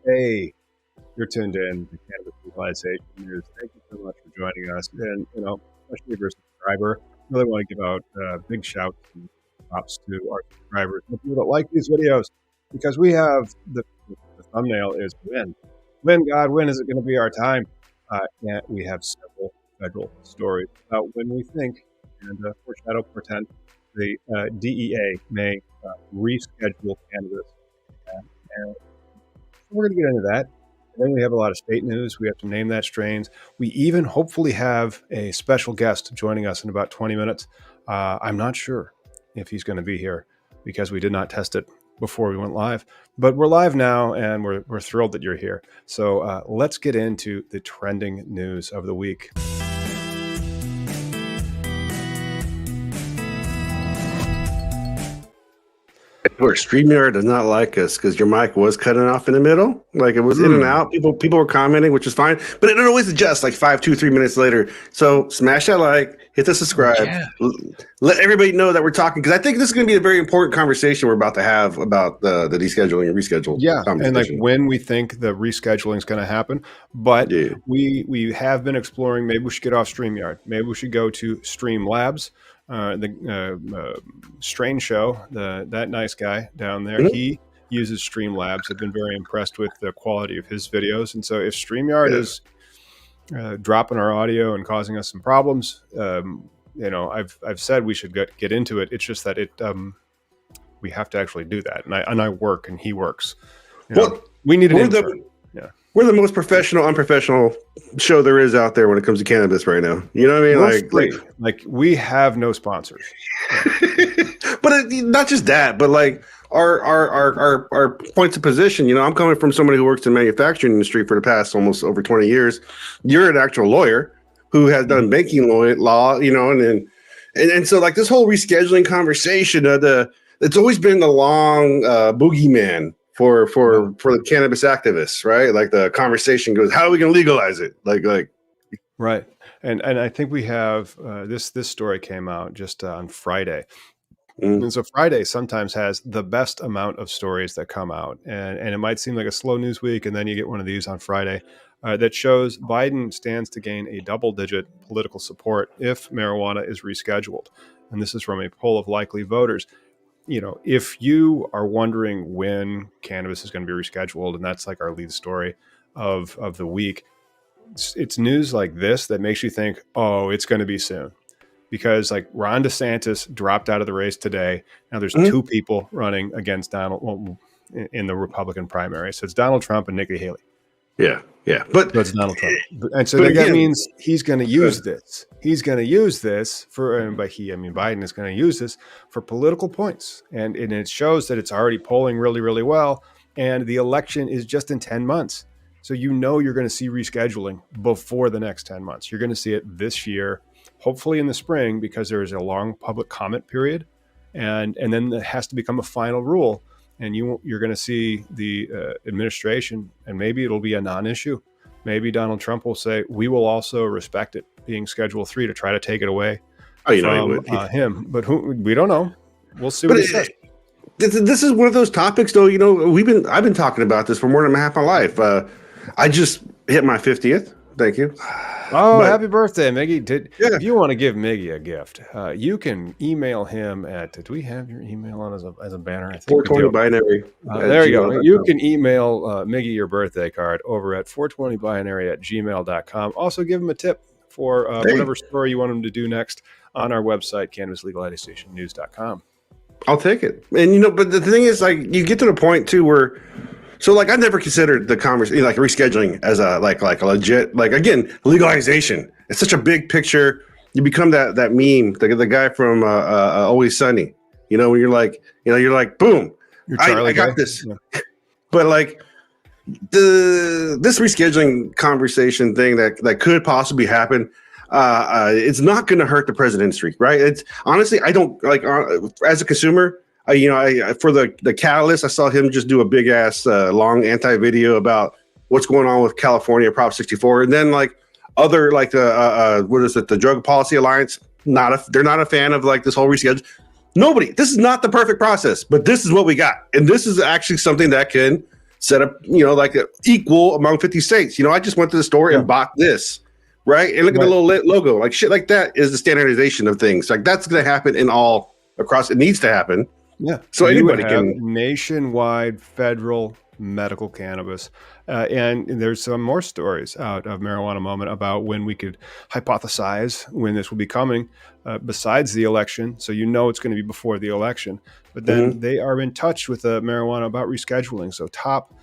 Hey, you're tuned in to Cannabis Legalization News. Thank you so much for joining us. And, especially if you're a subscriber, I really want to give out big shouts and props to our subscribers and people that like these videos because we have the thumbnail is when. When is it going to be our time? And we have several federal stories about when we think and foreshadow portend the DEA may reschedule cannabis. And we're going to get into that. And then we have a lot of state news. We have to name that strains. We even hopefully have a special guest joining us in about 20 minutes. I'm not sure if he's going to be here because we did not test it before we went live. But we're live now, and we're thrilled that you're here. So let's get into the trending news of the week. Or StreamYard does not like us because your mic was cutting off in the middle. Like it was in and out. People were commenting, which is fine, but it always adjusts like 5, 2, 3 minutes later. So smash that like, hit the subscribe, let everybody know that we're talking. Cause I think this is going to be a very important conversation we're about to have about the descheduling and reschedule. Yeah. And like when we think the rescheduling is going to happen, but we have been exploring, maybe we should get off StreamYard. Maybe we should go to Streamlabs. The Strain Show, that nice guy down there, he uses Streamlabs. I've been very impressed with the quality of his videos. And so if StreamYard is dropping our audio and causing us some problems, I've said we should get into it. It's just that we have to actually do that. And I work and he works. We need an intern. We're the most professional, unprofessional show there is out there when it comes to cannabis right now. You know what I mean? Like we have no sponsors. But not just that, but like our points of position. I'm coming from somebody who works in the manufacturing industry for the past almost over 20 years. You're an actual lawyer who has done banking law, and so like this whole rescheduling conversation, it's always been the long boogeyman for the cannabis activists, right? Like the conversation goes, how are we going to legalize it? Like, right. And I think we have this story came out just on Friday. And so Friday sometimes has the best amount of stories that come out. And it might seem like a slow news week. And then you get one of these on Friday that shows Biden stands to gain a double-digit political support if marijuana is rescheduled. And this is from a poll of likely voters. If you are wondering when cannabis is going to be rescheduled, and that's like our lead story of the week, it's news like this that makes you think, oh, it's going to be soon. Because like Ron DeSantis dropped out of the race today. Now there's two people running against Donald in the Republican primary. So it's Donald Trump and Nikki Haley. Yeah. But it's Donald Trump. And so that means he's going to use this. He's going to use this for, and by he, I mean Biden is going to use this for political points. And it shows that it's already polling really, really well. And the election is just in 10 months. So you're going to see rescheduling before the next 10 months. You're going to see it this year, hopefully in the spring, because there is a long public comment period. And then it has to become a final rule. And you're going to see the administration, and maybe it'll be a non-issue. Maybe Donald Trump will say, we will also respect it being Schedule 3 to try to take it away from him. But we don't know. We'll see what he says. This is one of those topics, though. I've been talking about this for more than half my life. I just hit my 50th. Thank you. Happy birthday, Miggy. If you want to give Miggy a gift, you can email him at, do we have your email on as a banner? I think 420 binary. There you go. You can email Miggy your birthday card over at 420binary@gmail.com. Also give him a tip for whatever story you want him to do next on our website, cannabislegalizationnews.com. I'll take it. And, but the thing is, like, you get to the point too where, so like I've never considered the conversation, like rescheduling as a like a legit, like again, legalization. It's such a big picture. You become that meme, the guy from Always Sunny. When you're like, boom, I got this. Yeah. But like this rescheduling conversation thing that could possibly happen, it's not going to hurt the presidency, right? It's honestly, I don't like as a consumer. For the catalyst, I saw him just do a big ass long anti-video about what's going on with California Prop 64, and then like other like the Drug Policy Alliance. They're not a fan of like this whole reschedule. Nobody. This is not the perfect process, but this is what we got, and this is actually something that can set up, like equal among 50 states. I just went to the store and bought this, right? And look at the little logo, like shit like that is the standardization of things. Like that's going to happen in all across. It needs to happen. Yeah. So anybody can nationwide federal medical cannabis. And there's some more stories out of Marijuana Moment about when we could hypothesize when this will be coming besides the election. So it's going to be before the election. But then they are in touch with marijuana about rescheduling. So top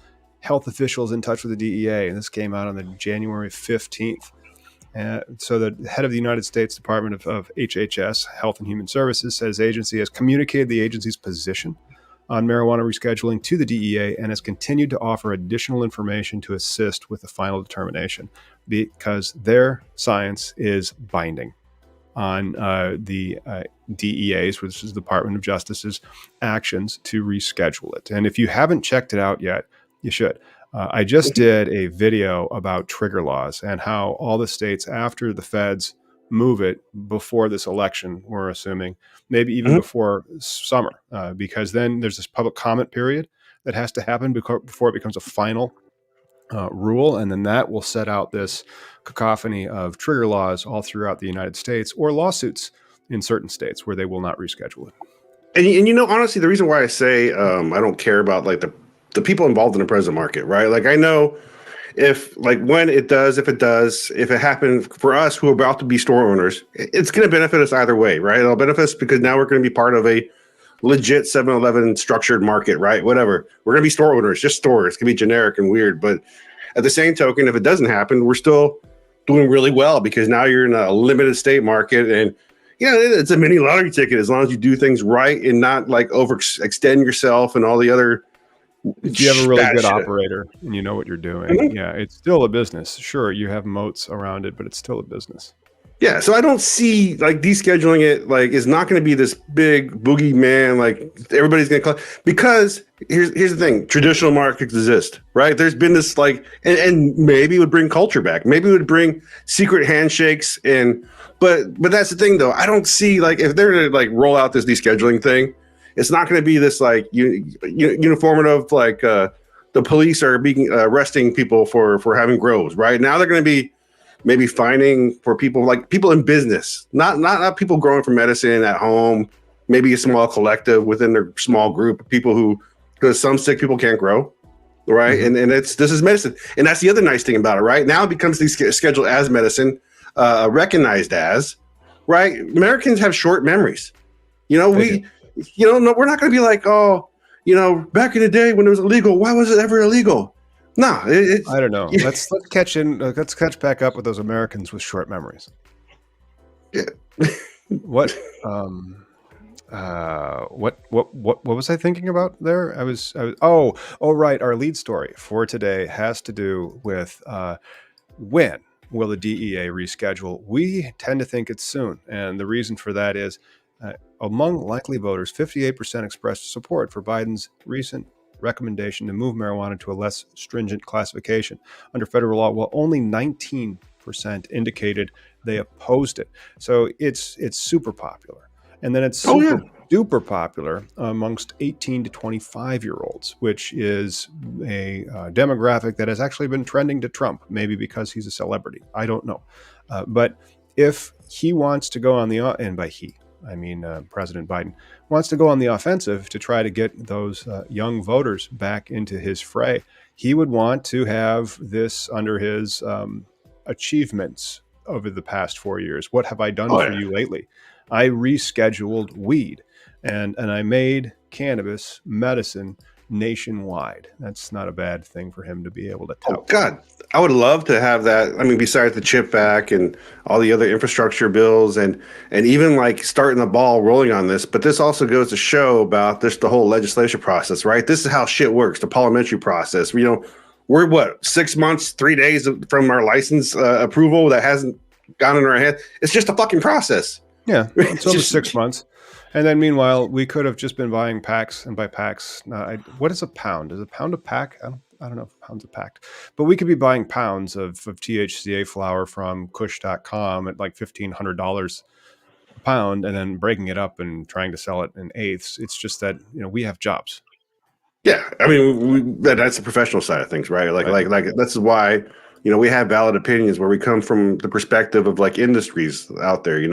health officials in touch with the DEA. And this came out on the January 15th. So the head of the United States Department of HHS, Health and Human Services, says agency has communicated the agency's position on marijuana rescheduling to the DEA and has continued to offer additional information to assist with the final determination because their science is binding on the DEA's, which is the Department of Justice's, actions to reschedule it. And if you haven't checked it out yet, you should. I just did a video about trigger laws and how all the states, after the feds move it before this election, we're assuming, maybe even before summer, because then there's this public comment period that has to happen before it becomes a final rule. And then that will set out this cacophony of trigger laws all throughout the United States, or lawsuits in certain states where they will not reschedule it. And honestly, the reason why I say I don't care about like the people involved in the present market, right? Like I know if it happened for us who are about to be store owners, it's going to benefit us either way, right? It'll benefit us because now we're going to be part of a legit 7-Eleven structured market, right? Whatever. We're going to be store owners, just stores. It's going to be generic and weird. But at the same token, if it doesn't happen, we're still doing really well because now you're in a limited state market. And it's a mini lottery ticket as long as you do things right and not like overextend yourself and all the other. If you have a really good operator and you know what you're doing, it's still a business. Sure, you have moats around it, but it's still a business. Yeah, so I don't see like descheduling it like is not going to be this big boogeyman like everybody's going to because here's the thing: traditional markets exist, right? There's been this like, and maybe it would bring culture back. Maybe it would bring secret handshakes but that's the thing though. I don't see like if they're going to like roll out this descheduling thing. It's not going to be this like uniformative like the police are being arresting people for having grows right now. They're going to be maybe fining for people in business, not people growing for medicine at home. Maybe a small collective within their small group of people because some sick people can't grow, right? And this is medicine, and that's the other nice thing about it, right? Now it becomes scheduled as medicine, recognized as, right? Americans have short memories, no, we're not going to be like, back in the day when it was illegal, why was it ever illegal? No, I don't know. Yeah. Let's catch back up with those Americans with short memories. Yeah. What was I thinking about there? Right. Our lead story for today has to do with when will the DEA reschedule? We tend to think it's soon, and the reason for that is. Among likely voters, 58% expressed support for Biden's recent recommendation to move marijuana to a less stringent classification under federal law, while only 19% indicated they opposed it. So it's super popular. And then it's super popular amongst 18 to 25-year-olds, which is a demographic that has actually been trending to Trump, maybe because he's a celebrity. I don't know. But if he wants to go on and by he, I mean, President Biden wants to go on the offensive to try to get those young voters back into his fray. He would want to have this under his achievements over the past 4 years. What have I done for you lately? I rescheduled weed and I made cannabis medicine nationwide. That's not a bad thing for him to be able to tell. Oh, God. I would love to have that. I mean, besides the CHIP Act and all the other infrastructure bills and even like starting the ball rolling on this. But this also goes to show about the whole legislation process, right? This is how shit works, the parliamentary process. We're 6 months, 3 days from our license approval that hasn't gone in our head. It's just a fucking process. Yeah, it's over 6 months. And then meanwhile, we could have just been buying packs, and by packs, what is a pound? Is a pound a pack? I don't know if a pound's a pack, but we could be buying pounds of THCA flower from Kush.com at like $1,500 a pound, and then breaking it up and trying to sell it in eighths. It's just that we have jobs. Yeah, I mean, that's the professional side of things, right? Like that's why we have valid opinions where we come from the perspective of like industries out there.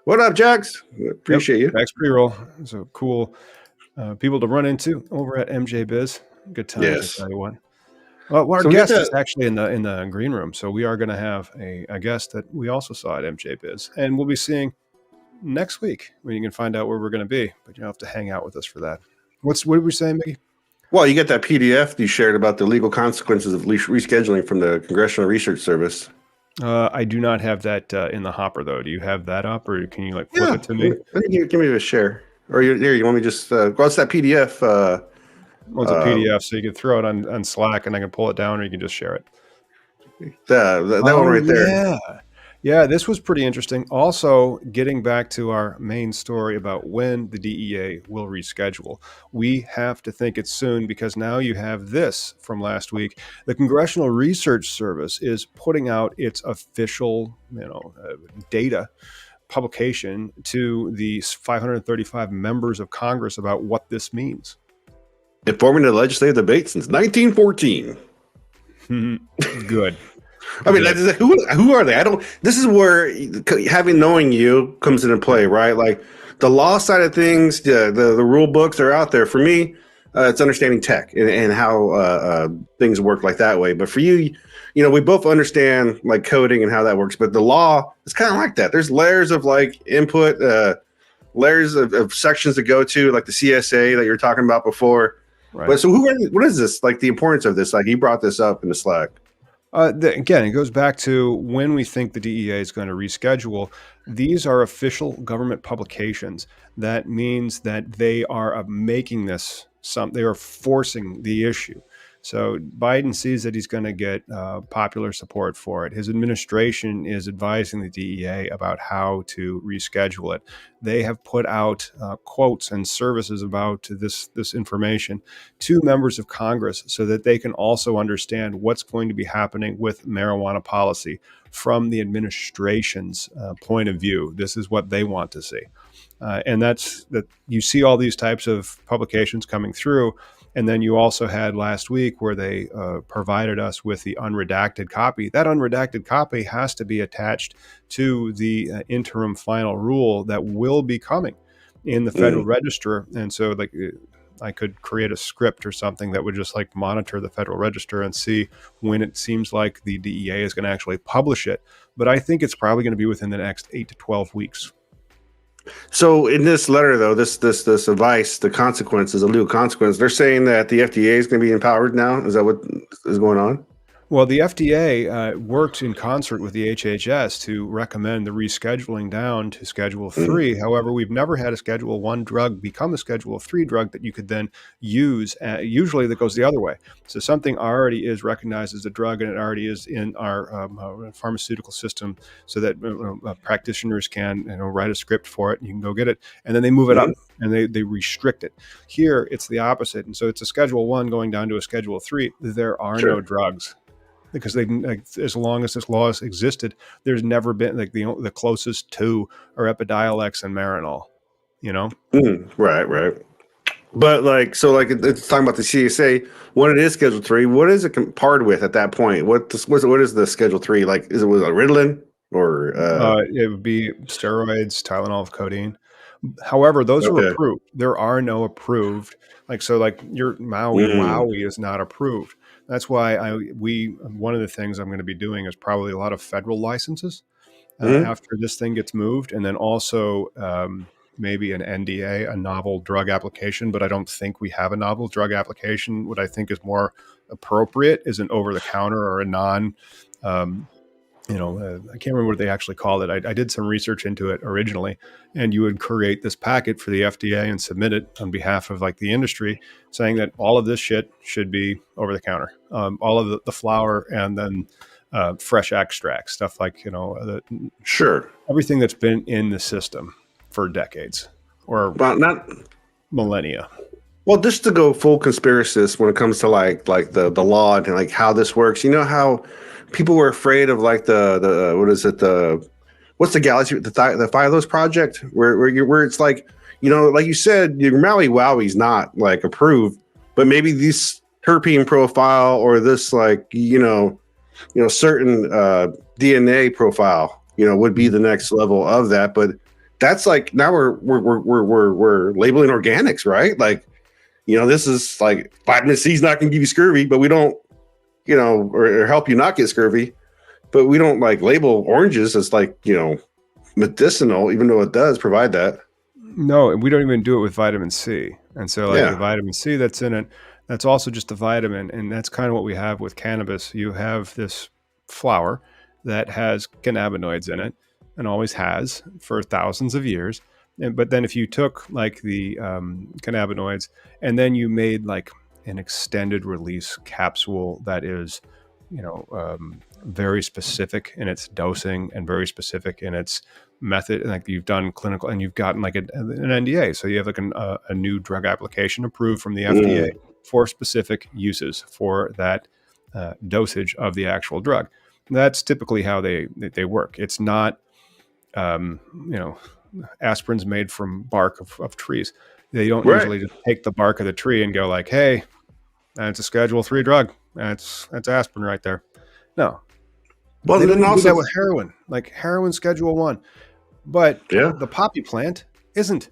What up, Jax? Yep. Appreciate you. Max pre-roll. So cool people to run into over at MJ Biz. Good times, I Yes. tell you what. Well, our So we got guest is that. actually in the green room, so we are going to have a guest that we also saw at MJ Biz, and we'll be seeing next week when you can find out where we're going to be. But you'll have to hang out with us for that. What did we say, Mickey? Well, you get that PDF you shared about the legal consequences of rescheduling from the Congressional Research Service. I do not have that in the hopper though. Do you have that up, or can you like flip Yeah, it to me? give me a share. Or you want me just what's that PDF? Well, it's a PDF, so you can throw it on Slack, and I can pull it down, or you can just share it. That one right there. Yeah, this was pretty interesting. Also, getting back to our main story about when the DEA will reschedule, we have to think it's soon because now you have this from last week. The Congressional Research Service is putting out its official, data publication to the 535 members of Congress about what this means. Informing the legislative debate since 1914. Good. I mean, who are they? I don't. This is where knowing you comes into play, right? Like the law side of things, the rule books are out there. For me, it's understanding tech and how things work like that way. But for you, we both understand like coding and how that works. But the law is kind of like that. There's layers of like input, layers of sections to go to, like the CSA that you were talking about before. Right. But so what is this? Like the importance of this? Like you brought this up in the Slack. Again, it goes back to when we think the DEA is going to reschedule. These are official government publications. That means that they are making this they are forcing the issue. So Biden sees that he's going to get popular support for it. His administration is advising the DEA about how to reschedule it. They have put out quotes and services about this information to members of Congress so that they can also understand what's going to be happening with marijuana policy from the administration's point of view. This is what they want to see. And that's that you see all these types of publications coming through. And then you also had last week where they provided us with the unredacted copy. That unredacted copy has to be attached to the interim final rule that will be coming in the Federal Register. And so like I could create a script or something that would just like monitor the Federal Register and see when it seems like the DEA is going to actually publish it. But I think it's probably going to be within the next 8 to 12 weeks. So in this letter, though, this advice, the consequences, the legal consequence, they're saying that the FDA is going to be empowered now. Is that what is going on? Well, the FDA worked in concert with the HHS to recommend the rescheduling down to Schedule 3. However, we've never had a Schedule 1 drug become a Schedule 3 drug that you could then use. Usually that goes the other way. So something already is recognized as a drug and it already is in our pharmaceutical system so that practitioners can write a script for it and you can go get it. And then they move it up and they restrict it. Here, it's the opposite. And so it's a Schedule 1 going down to a Schedule 3. There are no drugs. Because as long as this law has existed, there's never been the closest two are Epidiolex and Marinol, Right. But it's talking about the CSA. When it is Schedule 3, what is it compared with at that point? What is the Schedule 3 like? Is it with Ritalin or? It would be steroids, Tylenol, codeine. However, those are approved. There are no approved. Your Maui is not approved. That's why one of the things I'm going to be doing is probably a lot of federal licenses after this thing gets moved. And then also maybe an NDA, a novel drug application, but I don't think we have a novel drug application. What I think is more appropriate is an over-the-counter or a non, I can't remember what they actually called it. I did some research into it originally, and you would create this packet for the FDA and submit it on behalf of the industry, saying that all of this shit should be over the counter, all of the flour and then fresh extracts, stuff everything that's been in the system for decades or not millennia. Well, just to go full conspiracist when it comes to the law and how this works, how people were afraid of what's the Galaxy, the Phylos project where it's like you said, your Maui Wowie's not approved, but maybe this terpene profile or this certain DNA profile, would be the next level of that. But that's like now we're labeling organics, right? Like, this is like vitamin C is not going to give you scurvy, but we don't, or help you not get scurvy, but we don't like label oranges as like, medicinal, even though it does provide that. No, we don't even do it with vitamin C. And so like the vitamin C that's in it, that's also just a vitamin. And that's kind of what we have with cannabis. You have this flower that has cannabinoids in it and always has for thousands of years. But then if you took like the cannabinoids and then you made like an extended release capsule that is, very specific in its dosing and very specific in its method, like you've done clinical and you've gotten like an NDA. So you have like a new drug application approved from the FDA for specific uses for that dosage of the actual drug. That's typically how they work. It's not, aspirin's made from bark of trees. They don't usually just take the bark of the tree and go like, hey, that's a Schedule 3 drug. That's aspirin right there. No. Well, they don't do that with heroin. Like heroin Schedule 1. But the poppy plant isn't.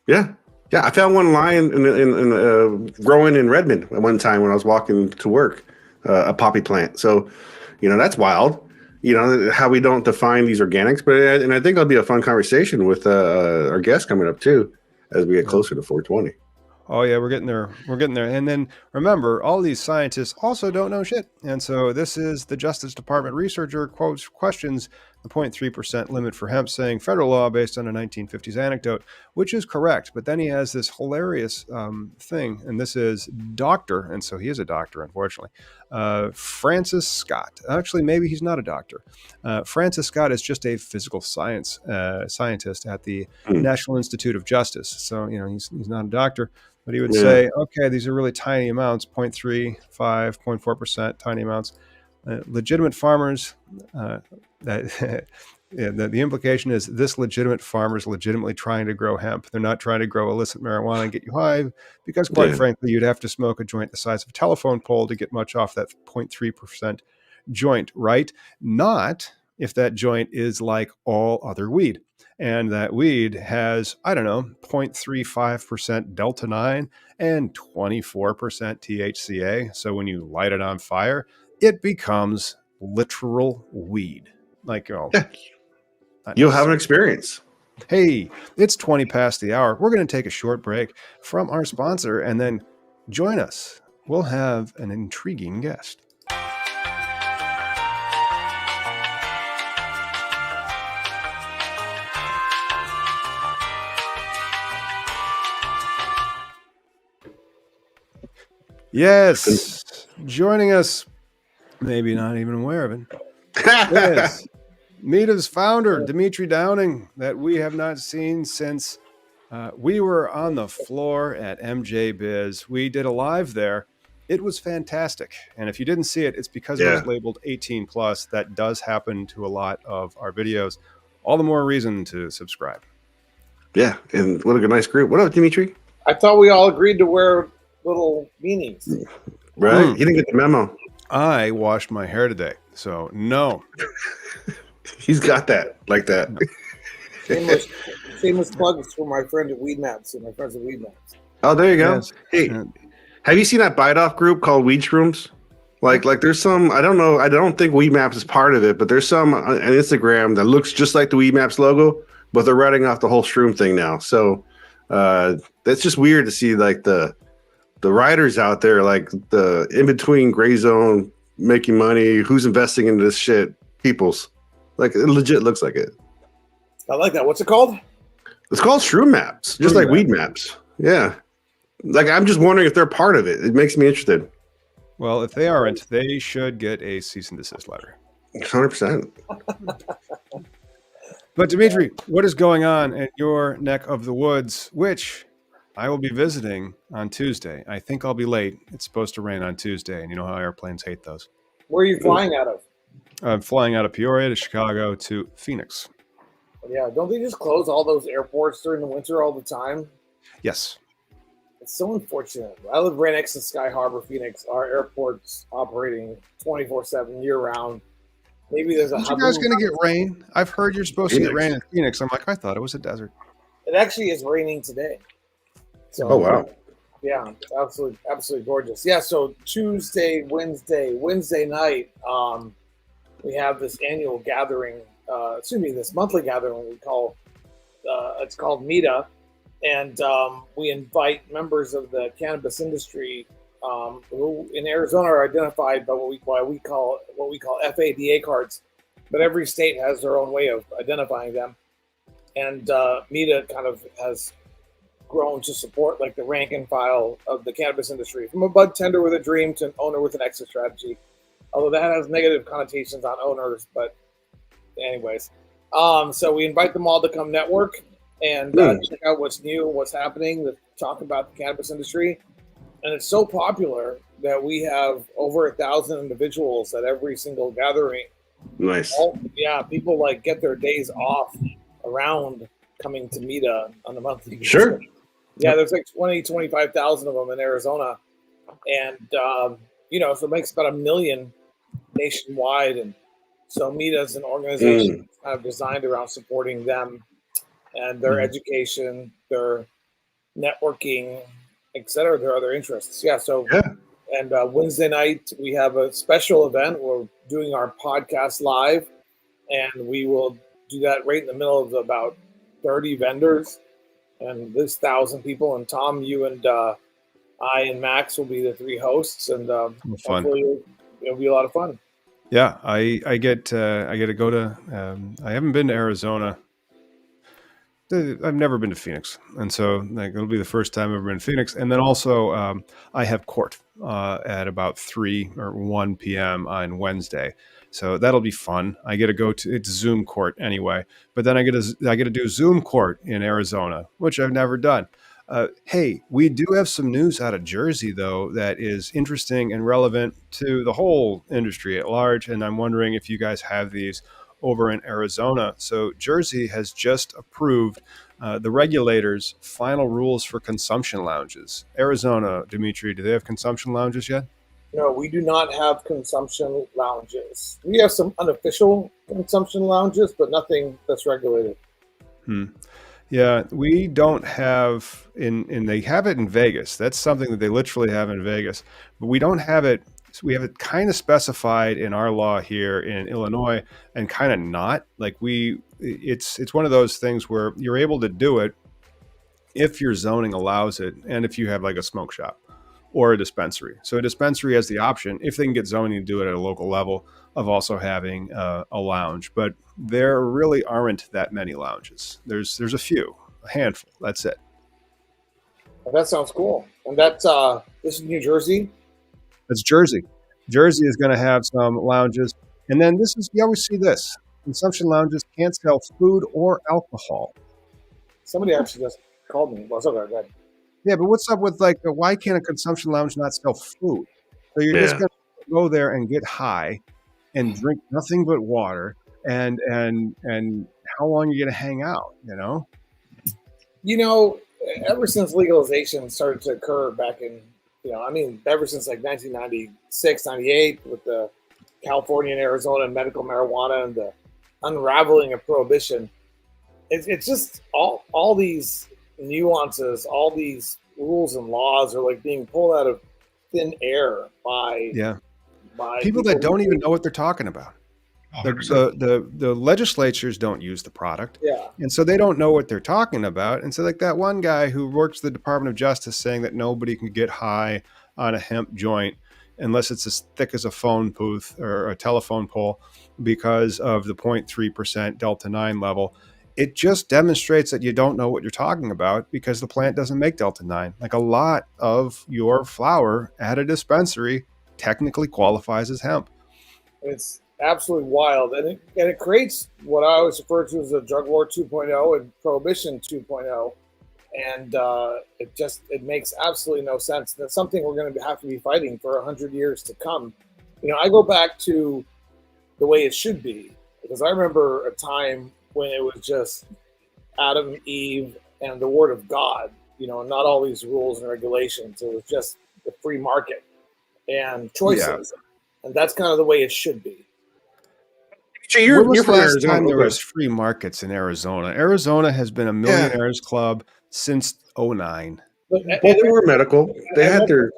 Yeah. Yeah. I found one lying in growing in Redmond at one time when I was walking to work, a poppy plant. So, that's wild. How we don't define these organics, and I think it'll be a fun conversation with our guest coming up too, as we get closer to 420. Oh yeah, we're getting there. And then remember, all these scientists also don't know shit. And so this is the Justice Department researcher questions the 0.3% limit for hemp, saying federal law based on a 1950s anecdote, which is correct. But then he has this hilarious thing, and this is doctor, and so he is a doctor, unfortunately. Francis Scott. Actually, maybe he's not a doctor. Francis Scott is just a physical science scientist at the National Institute of Justice. So, he's not a doctor. But he would say, okay, these are really tiny amounts, 0.35, 0.4%, tiny amounts. Legitimate farmers, the implication is this legitimate farmers legitimately trying to grow hemp. They're not trying to grow illicit marijuana and get you high, because quite frankly, you'd have to smoke a joint the size of a telephone pole to get much off that 0.3% joint, right? Not if that joint is like all other weed. And that weed has, 0.35% Delta 9 and 24% THCA. So when you light it on fire, it becomes literal weed. Like, you'll have an experience. Hey, it's 20 past the hour. We're going to take a short break from our sponsor and then join us. We'll have an intriguing guest. Yes, joining us, maybe not even aware of it, is Meta's founder, Dimitri Downing, that we have not seen since we were on the floor at MJ Biz. We did a live there. It was fantastic. And if you didn't see it, it's because it was labeled 18 plus. That does happen to a lot of our videos. All the more reason to subscribe. Yeah, and what a nice group. What up, Dimitri? I thought we all agreed to wear little meanings. Right? You didn't get the memo. I washed my hair today, so no. He's got that, like that. Shameless plugs for my friend at Weed Maps and my friends at Weed Maps. Oh, there you go. Yes. Hey, have you seen that bite-off group called Weed Shrooms? Like there's some, I don't know, I don't think Weed Maps is part of it, but there's some on Instagram that looks just like the Weed Maps logo, but they're writing off the whole shroom thing now. So that's just weird to see, like the writers out there, like the in-between gray zone, making money, who's investing into this shit, people's. Like, it legit looks like it. I like that. What's it called? It's called Shroom Maps, just like Weed Maps. Yeah. Like, I'm just wondering if they're part of it. It makes me interested. Well, if they aren't, they should get a cease and desist letter. 100%. But Dimitri, what is going on at your neck of the woods, which I will be visiting on Tuesday? I think I'll be late. It's supposed to rain on Tuesday, and you know how airplanes hate those. Where are you flying out of? I'm flying out of Peoria to Chicago to Phoenix. Yeah, don't they just close all those airports during the winter all the time? Yes. It's so unfortunate. I live right next to Sky Harbor, Phoenix. Our airport's operating 24/7 year round. Maybe there's a Aren't you hub. guys going to get rain? I've heard you're supposed to get Phoenix. rain in Phoenix. I'm like, I thought it was a desert. It actually is raining today. So, Oh wow. yeah, absolutely gorgeous. Yeah, so Tuesday, Wednesday night, we have this annual gathering. This monthly gathering we call. It's called MITA, and we invite members of the cannabis industry who in Arizona are identified by what we call FADA cards, but every state has their own way of identifying them. And MITA kind of has grown to support like the rank and file of the cannabis industry, from a bud tender with a dream to an owner with an exit strategy. Although that has negative connotations on owners, but anyways. So we invite them all to come network and check out what's new, what's happening, to talk about the cannabis industry. And it's so popular that we have over 1,000 individuals at every single gathering. Nice. People like get their days off around coming to MITA on a monthly basis. Sure. Yeah, there's like 25,000 of them in Arizona. And, so it makes about 1 million nationwide. And so MITA is an organization kind of designed around supporting them and their education, their networking, et cetera, their other interests. And Wednesday night, we have a special event. We're doing our podcast live, and we will do that right in the middle of about 30 vendors and this 1,000 people. And Tom, you and I and Max will be the 3 hosts, and hopefully it'll be a lot of fun. Yeah, I get to go to. I haven't been to Arizona. I've never been to Phoenix, and so it'll be the first time I've ever been to Phoenix. And then also, I have court at about 3 or 1 p.m. on Wednesday, so that'll be fun. I get to go to it's Zoom court anyway, but then I get to do Zoom court in Arizona, which I've never done. Hey, we do have some news out of Jersey, though, that is interesting and relevant to the whole industry at large. And I'm wondering if you guys have these over in Arizona. So Jersey has just approved the regulators' final rules for consumption lounges. Arizona, Dimitri, do they have consumption lounges yet? No, we do not have consumption lounges. We have some unofficial consumption lounges, but nothing that's regulated. Yeah, we don't have and they have it in Vegas. That's something that they literally have in Vegas, but we don't have it. So we have it kind of specified in our law here in Illinois, and kind of not. Like it's one of those things where you're able to do it if your zoning allows it, and if you have like a smoke shop or a dispensary. So a dispensary has the option, if they can get zoning to do it at a local level, of also having a lounge. But there really aren't that many lounges. There's a few, a handful. That's it. That sounds cool. And that's this is New Jersey. That's Jersey. Jersey is going to have some lounges. And then you always see this. Consumption lounges can't sell food or alcohol. Somebody actually just called me. Well, it's okay, go ahead. Yeah, but what's up with why can't a consumption lounge not sell food? So you're just going to go there and get high and drink nothing but water. And how long are you going to hang out, Ever since legalization started to occur back in, ever since like 1996, 98 with the California and Arizona and medical marijuana and the unraveling of prohibition, it's just all these nuances, all these rules and laws are like being pulled out of thin air by people that don't even know what they're talking about. The legislatures don't use the product. Yeah. And so they don't know what they're talking about. And so like that one guy who works for the Department of Justice saying that nobody can get high on a hemp joint unless it's as thick as a phone booth or a telephone pole because of the 0.3% Delta 9 level. It just demonstrates that you don't know what you're talking about because the plant doesn't make Delta 9. Like a lot of your flower at a dispensary technically qualifies as hemp. It's absolutely wild, and it creates what I always refer to as a drug war 2.0 and prohibition 2.0, and it makes absolutely no sense. That's something we're going to have to be fighting for 100 years to come. I go back to the way it should be, because I remember a time when it was just Adam, Eve, and the Word of God. not all these rules and regulations. It was just the free market and choices. Yeah. And that's kind of the way it should be. So when was the from last Arizona. time there was free markets in Arizona? Arizona has been a millionaires club since 2009. Well, they were medical. They had their...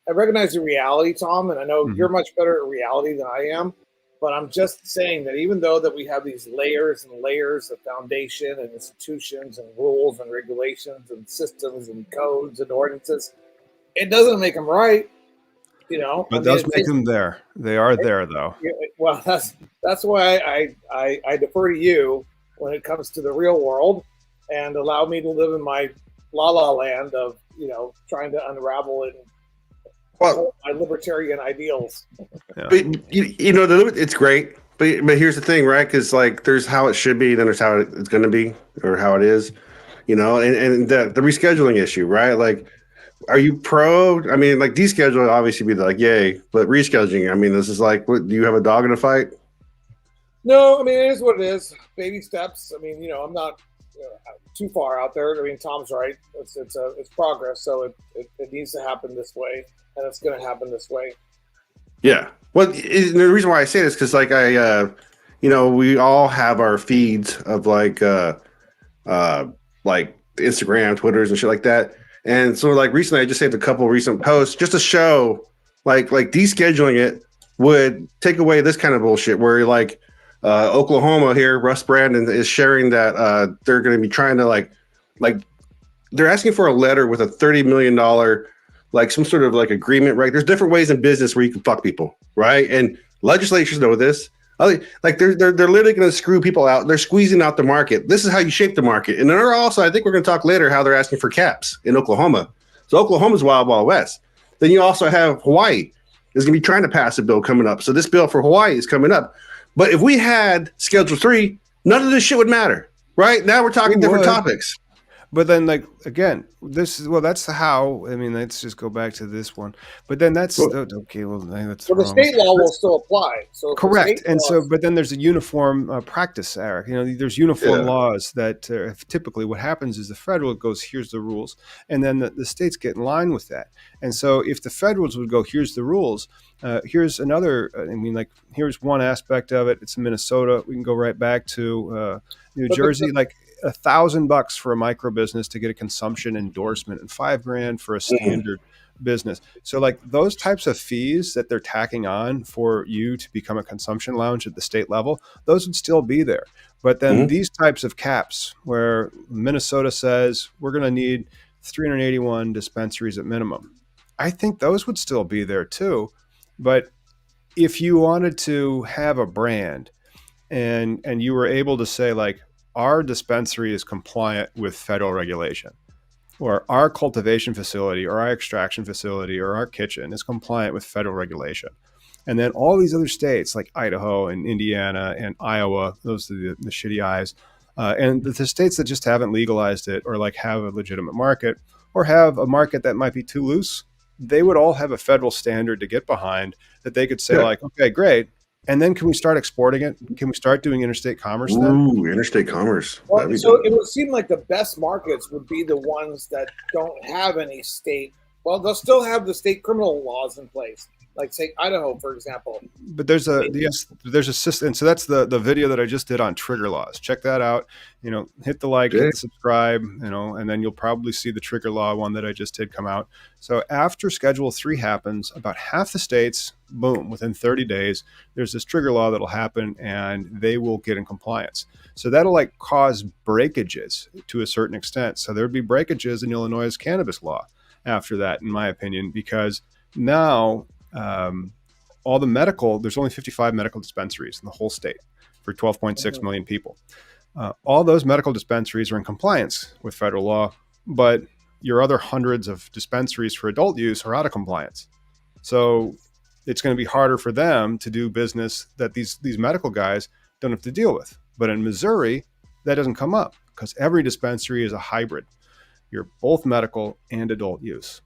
I recognize the reality, Tom, and I know you're much better at reality than I am. But I'm just saying that even though that we have these layers and layers of foundation and institutions and rules and regulations and systems and codes and ordinances, it doesn't make them right. But it does make them there. They are there, though. Well, that's why I defer to you when it comes to the real world, and allow me to live in my la land of trying to unravel it. Well, my libertarian ideals. Yeah. But it's great. But here's the thing, right? Because there's how it should be, then there's how it's going to be, or how it is. And the rescheduling issue, right? Are you pro? I mean, deschedule would obviously be yay, but rescheduling, I mean, this is what, do you have a dog in the fight? No, I mean, it is what it is. Baby steps. I mean, I'm not too far out there. I mean, Tom's right. It's progress, so it needs to happen this way, and it's going to happen this way. Yeah. Well, the reason why I say this because we all have our feeds of Instagram, Twitters, and shit like that. And so recently I just saved a couple of recent posts just to show descheduling it would take away this kind of bullshit where Oklahoma here, Russ Brandon is sharing that they're going to be trying to they're asking for a letter with a $30 million some sort of agreement, right? There's different ways in business where you can fuck people, right? And legislatures know this. They're literally going to screw people out. They're squeezing out the market. This is how you shape the market. And they're also, I think we're going to talk later how they're asking for caps in Oklahoma. So Oklahoma's wild, wild west. Then you also have Hawaii is going to be trying to pass a bill coming up. So this bill for Hawaii is coming up. But if we had Schedule 3, none of this shit would matter, right? Now we're talking different topics. But then, again, that's how. I mean, let's just go back to this one. But then that's okay. Well, that's the state law will still apply. So correct. And but then there's a uniform practice, Eric. There's uniform laws that typically what happens is the federal goes, here's the rules, and then the states get in line with that. And so if the federals would go, here's the rules. Here's another. Here's one aspect of it. It's Minnesota. We can go right back to New Jersey, $1,000 for a micro business to get a consumption endorsement and $5,000 for a standard business. So those types of fees that they're tacking on for you to become a consumption lounge at the state level, those would still be there. But then these types of caps where Minnesota says we're going to need 381 dispensaries at minimum, I think those would still be there too. But if you wanted to have a brand and you were able to say our dispensary is compliant with federal regulation, or our cultivation facility or our extraction facility or our kitchen is compliant with federal regulation. And then all these other states like Idaho and Indiana and Iowa, those are the shitty eyes, and the states that just haven't legalized it or have a legitimate market or have a market that might be too loose, they would all have a federal standard to get behind that they could say okay, great. And then can we start exporting it? Can we start doing interstate commerce then? Ooh, interstate commerce. Well, so it would seem like the best markets would be the ones that don't have any state. Well, they'll still have the state criminal laws in place, say Idaho, for example. But there's a system. So that's the video that I just did on trigger laws. Check that out. Hit the hit the subscribe, and then you'll probably see the trigger law one that I just did come out. So after Schedule 3 happens, about half the states, boom, within 30 days, there's this trigger law that'll happen and they will get in compliance. So that'll cause breakages to a certain extent. So there'd be breakages in Illinois' cannabis law after that, in my opinion, because now all the there's only 55 medical dispensaries in the whole state for 12.6 million people. All those medical dispensaries are in compliance with federal law, but your other hundreds of dispensaries for adult use are out of compliance. So it's going to be harder for them to do business that these medical guys don't have to deal with. But in Missouri, that doesn't come up because every dispensary is a hybrid. You're both medical and adult use.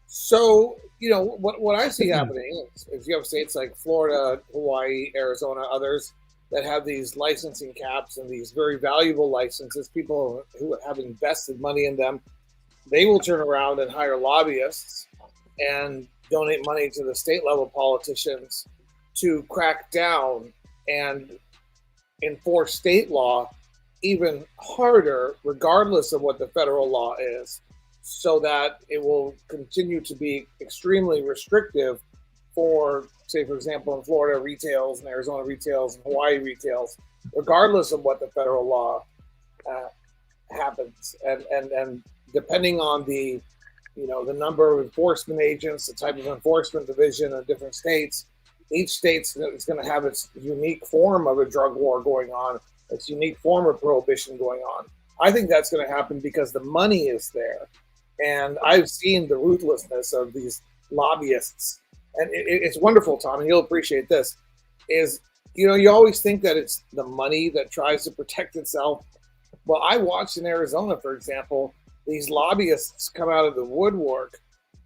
So, what I see happening is you have states like Florida, Hawaii, Arizona, others that have these licensing caps and these very valuable licenses, people who have invested money in them. they will turn around and hire lobbyists and donate money to the state level politicians to crack down and enforce state law even harder, regardless of what the federal law is, so that it will continue to be extremely restrictive for, say, for example, in Florida retails and Arizona retails and Hawaii retails, regardless of what the federal law happens. And depending on the number of enforcement agents, the type of enforcement division in different states, each state is going to have its unique form of a drug war going on, its unique form of prohibition going on. I think that's going to happen because the money is there. And I've seen the ruthlessness of these lobbyists. And it's wonderful, Tom, and you'll appreciate this, is, you always think that it's the money that tries to protect itself. Well, I watched in Arizona, for example, these lobbyists come out of the woodwork,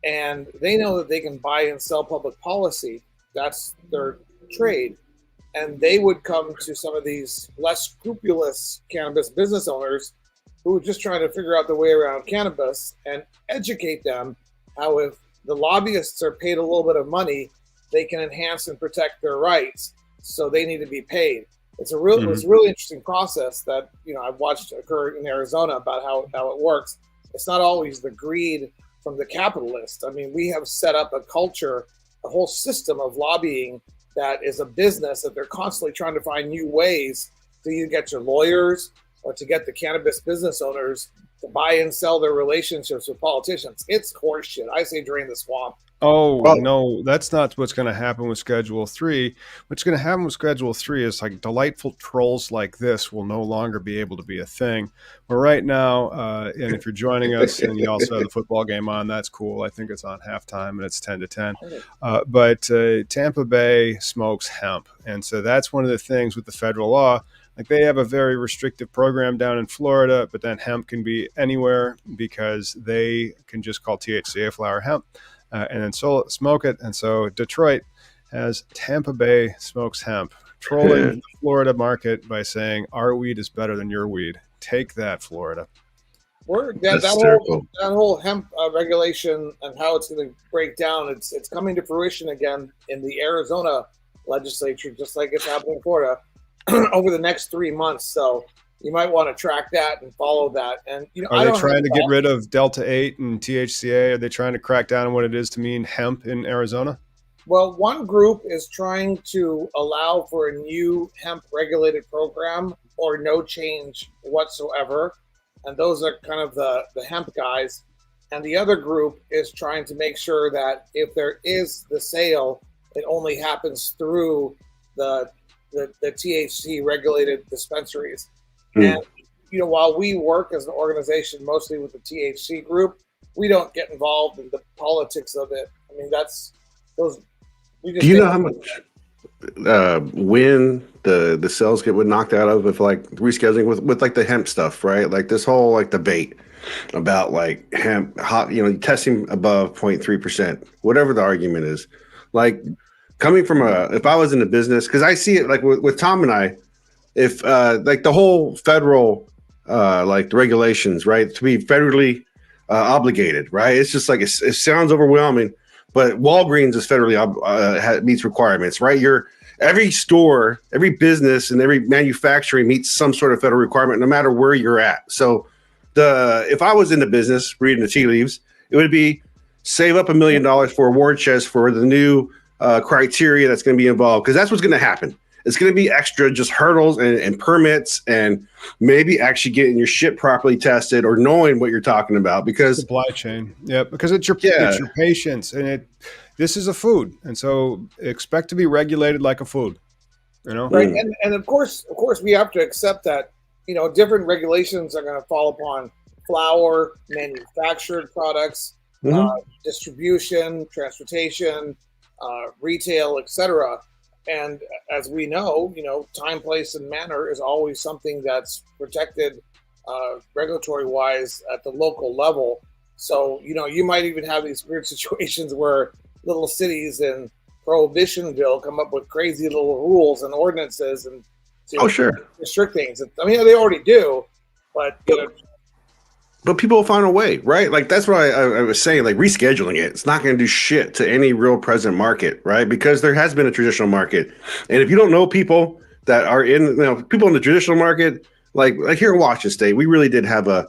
and they know that they can buy and sell public policy. That's their trade. And they would come to some of these less scrupulous cannabis business owners who are just trying to figure out the way around cannabis and educate them how, if the lobbyists are paid a little bit of money, they can enhance and protect their rights. So they need to be paid. It's a really interesting process that I've watched occur in Arizona about how it works. It's not always the greed from the capitalist. I mean, we have set up a culture, a whole system of lobbying that is a business that they're constantly trying to find new ways to either get your lawyers or to get the cannabis business owners to buy and sell their relationships with politicians. It's horseshit. I say drain the swamp. Oh, no, that's not what's going to happen with Schedule 3. What's going to happen with Schedule 3 is like delightful trolls like this will no longer be able to be a thing. But right now, and if you're joining us and you also have the football game on, that's cool. I think it's on halftime and it's 10-10. But Tampa Bay smokes hemp. And so that's one of the things with the federal law. Like, they have a very restrictive program down in Florida, but then hemp can be anywhere because they can just call THCA flower hemp. And then smoke it. And so Detroit has Tampa Bay smokes hemp, trolling the Florida market by saying our weed is better than your weed. Take that, Florida. That whole hemp regulation and how it's going to break down, it's coming to fruition again in the Arizona legislature, just like it's happening in Florida, over the next 3 months. So you might want to track that and follow that. And are they trying to get rid of Delta 8 and THCA? Are they trying to crack down on what it is to mean hemp in Arizona? Well, one group is trying to allow for a new hemp regulated program or no change whatsoever. And those are kind of the hemp guys. And the other group is trying to make sure that if there is the sale, it only happens through the THC regulated dispensaries. And, while we work as an organization mostly with the THC group, we don't get involved in the politics of it. I mean, that's those. Do you know how much when the cells would knocked out of if like rescheduling with like the hemp stuff, right? Like this whole like debate about like hemp, testing above 0.3%, whatever the argument is. Like coming from if I was in the business, because I see it like with Tom and I. If like the whole federal like the regulations, right, to be federally obligated, right? It's just like it sounds overwhelming, but Walgreens is federally meets requirements, right? Every store, every business, and every manufacturing meets some sort of federal requirement, no matter where you're at. So if I was in the business reading the tea leaves, it would be save up $1 million for a war chest for the new criteria that's going to be involved, because that's what's going to happen. It's going to be extra just hurdles and permits and maybe actually getting your shit properly tested or knowing what you're talking about, because supply chain. Yeah, because it's your patients, and this is a food. And so expect to be regulated like a food, Right. And of course we have to accept that, different regulations are going to fall upon flower, manufactured products, distribution, transportation, retail, etc. And as we know, time, place, and manner is always something that's protected regulatory-wise at the local level. So, you might even have these weird situations where little cities in Prohibitionville come up with crazy little rules and ordinances and to restrict things. I mean, they already do, but but people will find a way, right? Like that's what I was saying. Like rescheduling it, it's not going to do shit to any real present market, right? Because there has been a traditional market, and if you don't know people that are in, people in the traditional market, like here in Washington State, we really did have a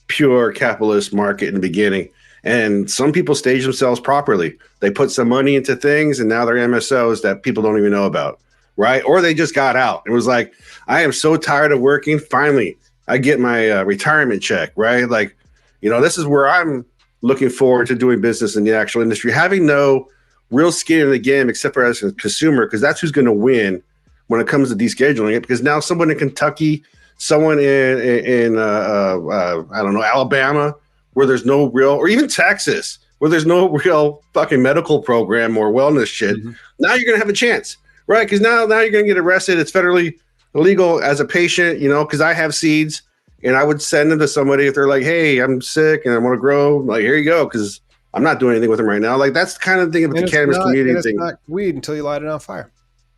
pure capitalist market in the beginning, and some people stage themselves properly. They put some money into things, and now they're MSOs that people don't even know about, right? Or they just got out. It was like, I am so tired of working. Finally, I get my retirement check, right? Like, this is where I'm looking forward to doing business in the actual industry, having no real skin in the game except for as a consumer, because that's who's going to win when it comes to descheduling it. Because now someone in Kentucky, someone in I don't know, Alabama, where there's no real, or even Texas, where there's no real fucking medical program or wellness shit, now you're going to have a chance, right? Because now you're going to get arrested. It's federally illegal as a patient, because I have seeds and I would send them to somebody if they're like, hey, I'm sick and I want to grow. Like, here you go, because I'm not doing anything with them right now. Like, that's the kind of thing of the cannabis community thing. It's not weed until you light it on fire.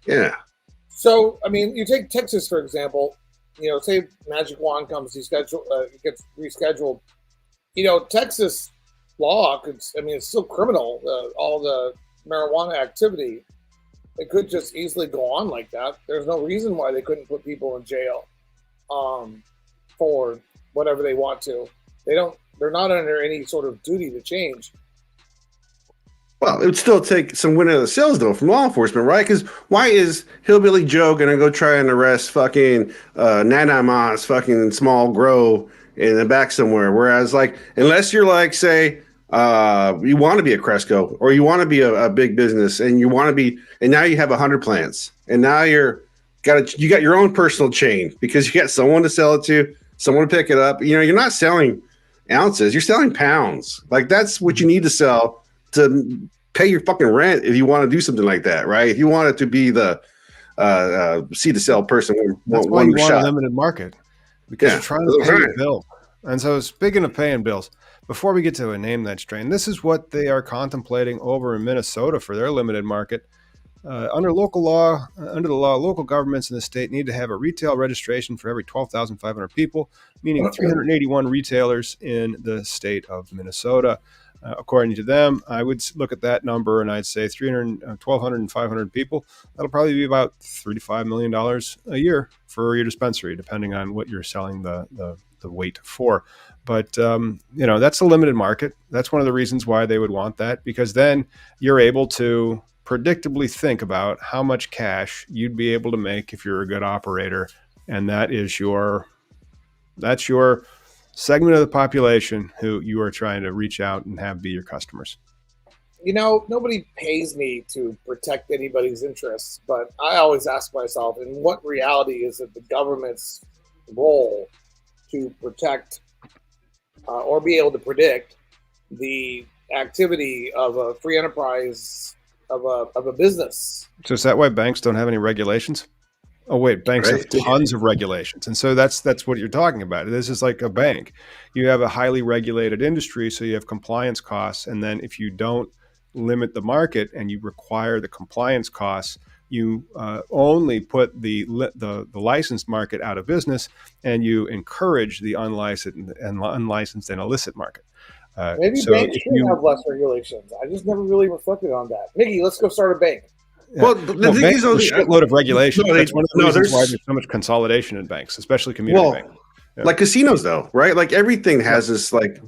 Yeah. So, I mean, you take Texas, for example, say Magic Wand gets rescheduled. Texas law it's still criminal, all the marijuana activity. It could just easily go on like that. There's no reason why they couldn't put people in jail for whatever they want to. They're not under any sort of duty to change. Well, it would still take some wind out of the sails, though, from law enforcement, right? Because why is Hillbilly Joe going to go try and arrest fucking Nana Ma's fucking small grow in the back somewhere? Whereas, like, unless you're like, say, you want to be a Cresco or you want to be a big business and you want to be, and now you have 100 plants and now you got your own personal chain because you got someone to sell it to, someone to pick it up. You're not selling ounces, you're selling pounds. Like, that's what you need to sell to pay your fucking rent if you want to do something like that, right? If you want it to be the seed to sell person, that's why you want a limited market, because you're trying to pay your bill. And so, speaking of paying bills, before we get to a name that strain, this is what they are contemplating over in Minnesota for their limited market. Under the law, local governments in the state need to have a retail registration for every 12,500 people, meaning 381 retailers in the state of Minnesota. According to them, I would look at that number and I'd say 1,200 and 500 people. That'll probably be about $3 to $5 million a year for your dispensary, depending on what you're selling the weight for. But, that's a limited market. That's one of the reasons why they would want that, because then you're able to predictably think about how much cash you'd be able to make if you're a good operator. And that's your segment of the population who you are trying to reach out and have be your customers. Nobody pays me to protect anybody's interests, but I always ask myself, in what reality is it the government's role to protect or be able to predict the activity of a free enterprise of a business? So is that why banks don't have any regulations? Oh, wait, banks have tons of regulations. And so that's what you're talking about. This is like a bank. You have a highly regulated industry, so you have compliance costs. And then if you don't limit the market and you require the compliance costs, you only put the licensed market out of business, and you encourage the unlicensed and illicit market. Maybe banks should have less regulations. I just never really reflected on that. Mickey, let's go start a bank. Yeah. Well, the thing is, a shitload of regulation. That's one of the reasons why there's so much consolidation in banks, especially community banks. Yeah. Like casinos, though, right? Like everything has this like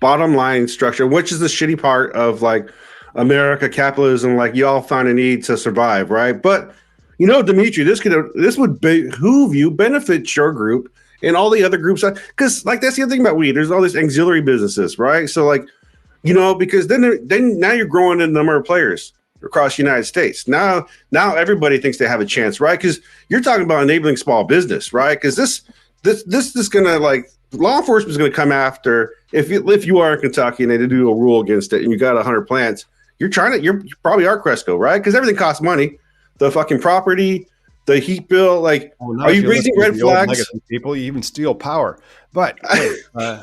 bottom line structure, which is the shitty part of like America capitalism. Like you all find a need to survive, right? But Dimitri, this would behoove you, benefit your group and all the other groups, because like that's the other thing about weed. There's all these auxiliary businesses, right? So like, because then now you're growing the number of players across the United States. Now everybody thinks they have a chance, right? Because you're talking about enabling small business, right? Because this is gonna, like, law enforcement is gonna come after if you are in Kentucky and they do a rule against it and you got 100 plants, you probably are Cresco, right? Because everything costs money, the fucking property, the heat bill. Like, are you raising red flags? People, you even steal power. But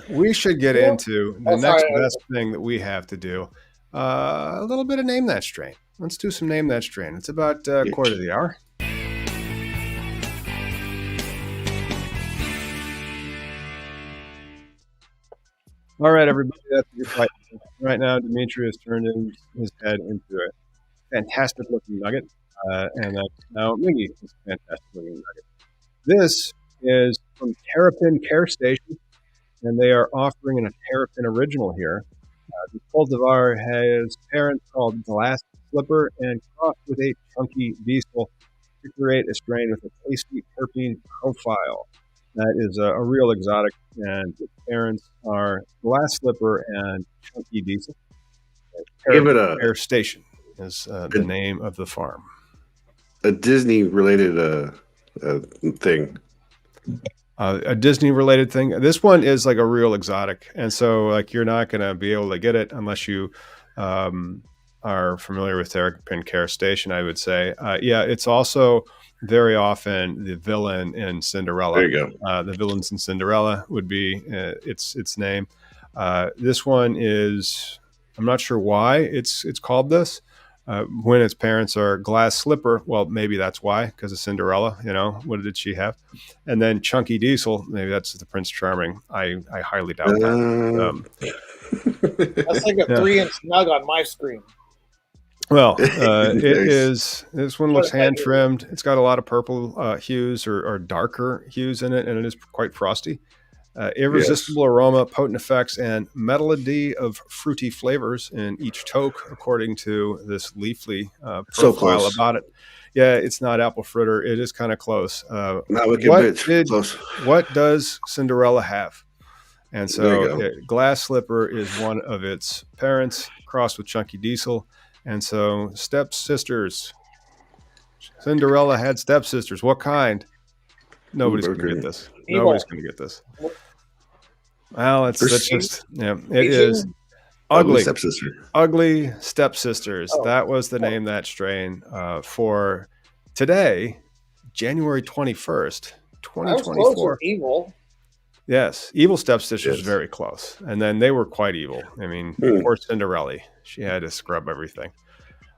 we should get into the next best thing that we have to do. A little bit of Name That Strain. Let's do some Name That Strain. It's about quarter of the hour. All right, everybody, that's a good fight. Right now, Dimitri has turned his head into a fantastic-looking nugget, and now Miggy is a fantastic-looking nugget. This is from Terrapin Care Station, and they are offering a Terrapin original here. The cultivar has parents called Glass Slipper and crossed with a Chunky Diesel to create a strain with a tasty terpene profile. That is a real exotic, and its parents are Glass Slipper and Chunky Diesel. Give it a Air Station is the name of the farm. A Disney-related thing. A Disney-related thing. This one is like a real exotic, and so like you're not going to be able to get it unless you are familiar with Terrapin Care Station. I would say, yeah, it's also very often the villain in Cinderella. There you go. The villains in Cinderella would be its name. This one is, I'm not sure why it's called this. When its parents are Glass Slipper, well, maybe that's why, because of Cinderella. You know, what did she have? And then Chunky Diesel, maybe that's the Prince Charming. I highly doubt that. That's like a 3-inch nug on my screen. Well, it is. This one looks hand trimmed. It's got a lot of purple hues or darker hues in it, and it is quite frosty. Irresistible aroma, potent effects, and melody of fruity flavors in each toke, according to this Leafly profile about it. Yeah, it's not apple fritter. It is kind of close. What does Cinderella have? And so Glass Slipper is one of its parents, crossed with Chunky Diesel. And so stepsisters. Cinderella had stepsisters. What kind? Nobody's going to get this. Nobody's going to get this. Well, that's just, yeah, it is ugly stepsister. Ugly stepsisters. Oh. That was the name that strain for today, January 21st, 2024. Evil. Yes, evil stepsisters is very close. And then they were quite evil. I mean, poor Cinderella. She had to scrub everything.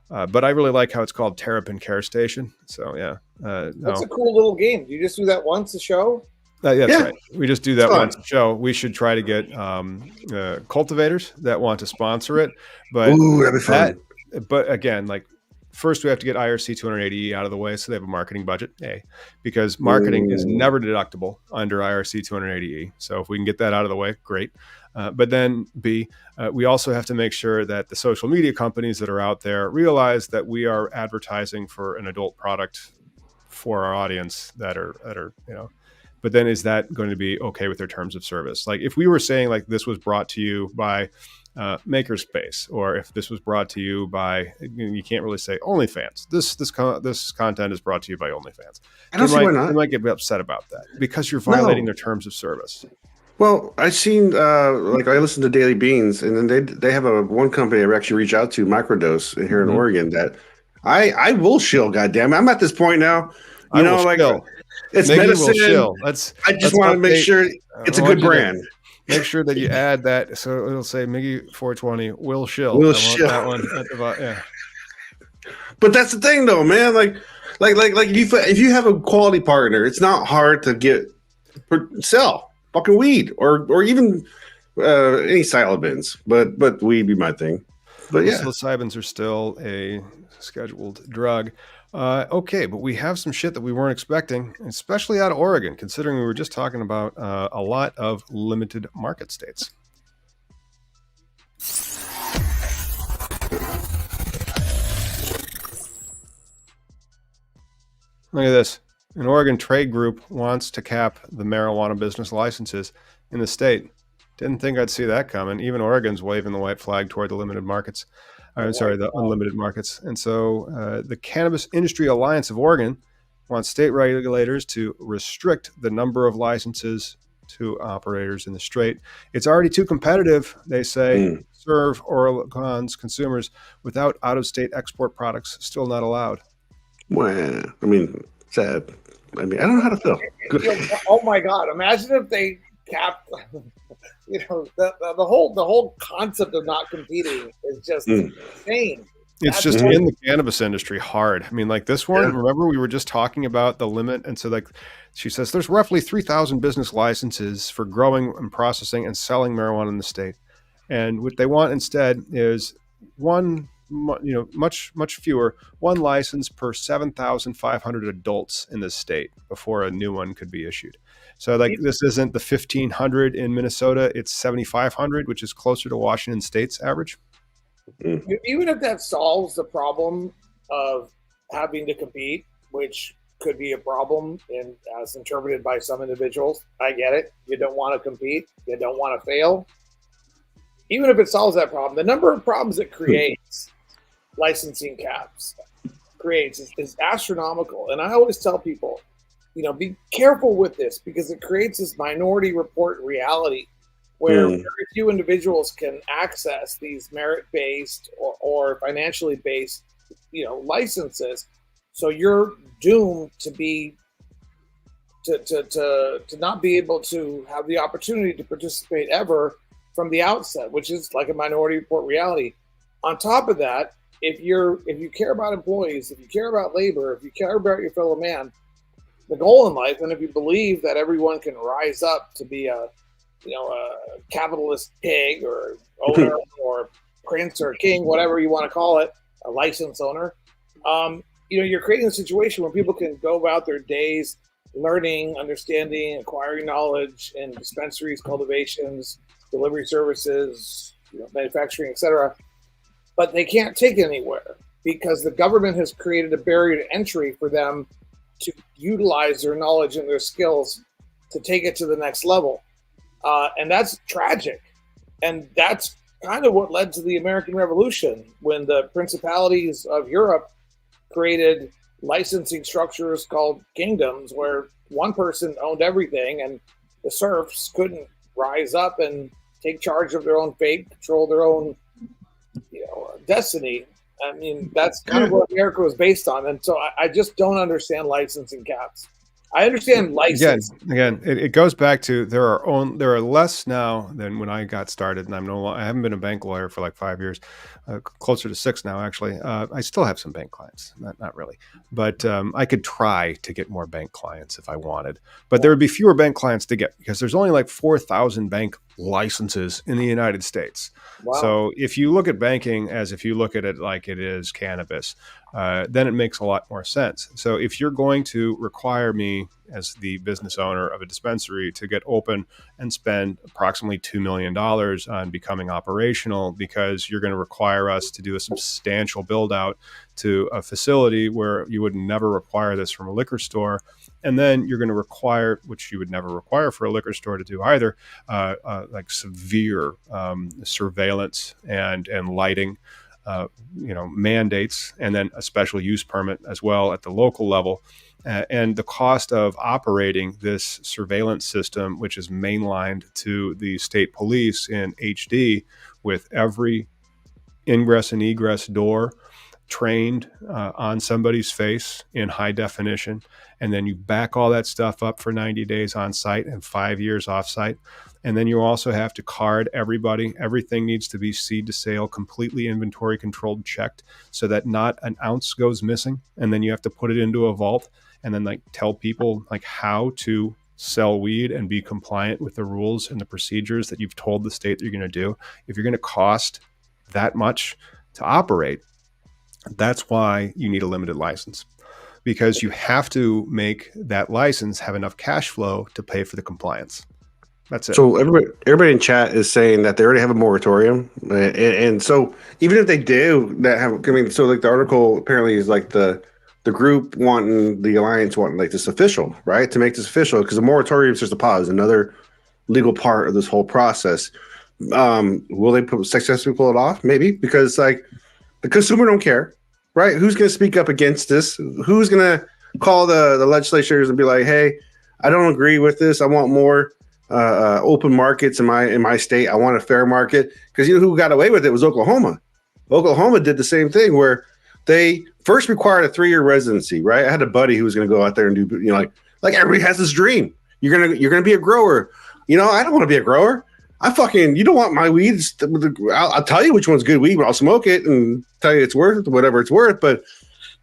But I really like how it's called Terrapin Care Station. So, yeah. That's a cool little game. Do you just do that once a show? That's right. We just do that once a show. We should try to get cultivators that want to sponsor it. But that'd be fun. But again, like, first we have to get IRC 280E out of the way so they have a marketing budget, because marketing is never deductible under IRC 280E. So if we can get that out of the way, great. But then B, we also have to make sure that the social media companies that are out there realize that we are advertising for an adult product for our audience that are but then is that going to be okay with their terms of service? Like if we were saying like this was brought to you by Makerspace, or if this was brought to you by, you can't really say OnlyFans. This content is brought to you by OnlyFans. I don't see why not. They might get upset about that because you're violating their terms of service. Well, I've seen like I listen to Daily Beans, and then they have one company I actually reach out to, Microdose, here in Oregon, that I will shill. Goddamn it, I'm at this point now. You know, like it's Miggy medicine. I just want to make sure it's a good brand. Make sure that you add that, so it'll say Miggy 420 will shill. That one at the yeah. But that's the thing, though, man. Like if you have a quality partner, it's not hard to sell fucking weed or even any psilocybins. But weed be my thing. But yeah, psilocybins are still a scheduled drug. Okay, but we have some shit that we weren't expecting, especially out of Oregon, considering we were just talking about a lot of limited market states. Look at this. An Oregon trade group wants to cap the marijuana business licenses in the state. Didn't think I'd see that coming. Even Oregon's waving the white flag toward the limited markets. The unlimited markets. And so the Cannabis Industry Alliance of Oregon wants state regulators to restrict the number of licenses to operators in the state. It's already too competitive, they say. Serve Oregon's consumers without out-of-state export products still not allowed. Well, I mean, sad. I mean, I don't know how to feel. Oh my God! Imagine if they capped. The whole concept of not competing is just insane. It's just in the cannabis industry hard. I mean, like this one, remember we were just talking about the limit. And so like she says, there's roughly 3,000 business licenses for growing and processing and selling marijuana in the state. And what they want instead is much fewer, one license per 7,500 adults in this state before a new one could be issued. So like this isn't the 1,500 in Minnesota, it's 7,500, which is closer to Washington State's average. Even if that solves the problem of having to compete, which could be a problem as interpreted by some individuals, I get it. You don't want to compete. You don't want to fail. Even if it solves that problem, the number of problems it creates, licensing caps creates is astronomical. And I always tell people, be careful with this because it creates this minority report reality where very few individuals can access these merit-based or financially based, licenses. So you're doomed to not be able to have the opportunity to participate ever from the outset, which is like a minority report reality. On top of that, if you care about employees, if you care about labor, if you care about your fellow man, the goal in life, and if you believe that everyone can rise up to be a capitalist pig or owner or prince or king, whatever you want to call it, a license owner, you're creating a situation where people can go about their days learning, understanding, acquiring knowledge in dispensaries, cultivations, delivery services, manufacturing, etc. But they can't take it anywhere because the government has created a barrier to entry for them to utilize their knowledge and their skills to take it to the next level. And that's tragic. And that's kind of what led to the American Revolution when the principalities of Europe created licensing structures called kingdoms where one person owned everything and the serfs couldn't rise up and take charge of their own fate, control their own destiny. I mean, that's kind of what America was based on. And so I just don't understand licensing caps. I understand license. Again, it goes back to there are less now than when I got started, and I haven't been a bank lawyer for like 5 years, closer to 6 now actually. I still have some bank clients, not really, but I could try to get more bank clients if I wanted, but there would be fewer bank clients to get because there's only like 4,000 bank licenses in the United States. Wow. So if you look at banking as if you look at it like it is cannabis, then it makes a lot more sense. So if you're going to require me as the business owner of a dispensary to get open and spend approximately $2 million on becoming operational because you're going to require us to do a substantial build out to a facility where you would never require this from a liquor store. And then you're going to require, which you would never require for a liquor store to do either, like severe surveillance and lighting, mandates, and then a special use permit as well at the local level. And the cost of operating this surveillance system, which is mainlined to the state police in HD with every ingress and egress door trained on somebody's face in high definition. And then you back all that stuff up for 90 days on site and 5 years off site. And then you also have to card everybody. Everything needs to be seed to sale, completely inventory controlled, checked so that not an ounce goes missing. And then you have to put it into a vault and then like tell people like how to sell weed and be compliant with the rules and the procedures that you've told the state that you're going to do. If you're going to cost that much to operate, that's why you need a limited license, because you have to make that license have enough cash flow to pay for the compliance. That's it. So everybody in chat is saying that they already have a moratorium, and so even if they do that have, I mean, so like the article apparently is like the group wanting the alliance wanting like this official, right, to make this official because the moratorium is just a pause, another legal part of this whole process. Will they successfully pull it off? Maybe, because like the consumer don't care, right? Who's going to speak up against this? Who's going to call the legislatures and be like, hey, I don't agree with this. I want more open markets in my state. I want a fair market. Because you know who got away with it was Oklahoma. Oklahoma did the same thing where they first required a 3-year residency, right? I had a buddy who was going to go out there and do, like everybody has this dream. You're gonna be a grower. I don't want to be a grower. You don't want my weed. I'll tell you which one's good weed, but I'll smoke it and tell you it's worth whatever it's worth. But,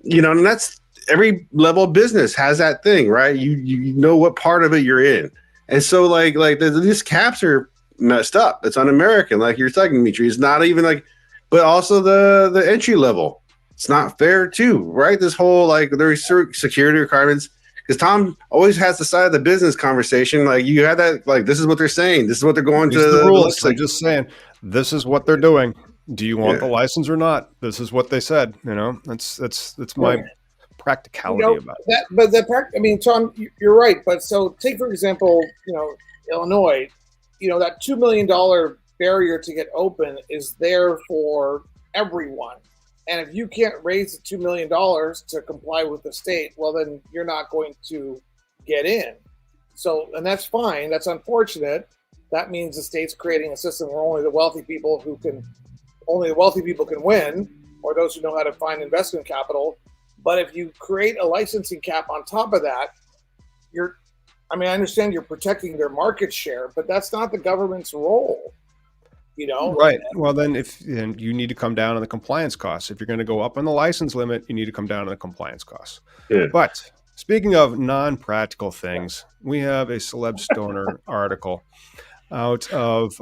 and that's every level of business has that thing, right? You know what part of it you're in. And so these caps are messed up. It's un-American, like you're talking, Dimitri. It's not even but also the entry level. It's not fair too, right? This whole there's security requirements. Because Tom always has the side of the business conversation. Like you had that, this is what they're saying. This is what they're going to the rules. They're just saying, this is what they're doing. Do you want the license or not? This is what they said. That's my practicality about it. But Tom, you're right. But so take, for example, Illinois, that $2 million barrier to get open is there for everyone. And if you can't raise the $2 million to comply with the state, well, then you're not going to get in. So, and that's fine. That's unfortunate. That means the state's creating a system where only the wealthy people can win, or those who know how to find investment capital. But if you create a licensing cap on top of that, I understand you're protecting their market share, but that's not the government's role. Right. Well, then you need to come down on the compliance costs. If you're going to go up on the license limit, you need to come down on the compliance costs. Yeah. But speaking of non-practical things, we have a Celeb Stoner article out of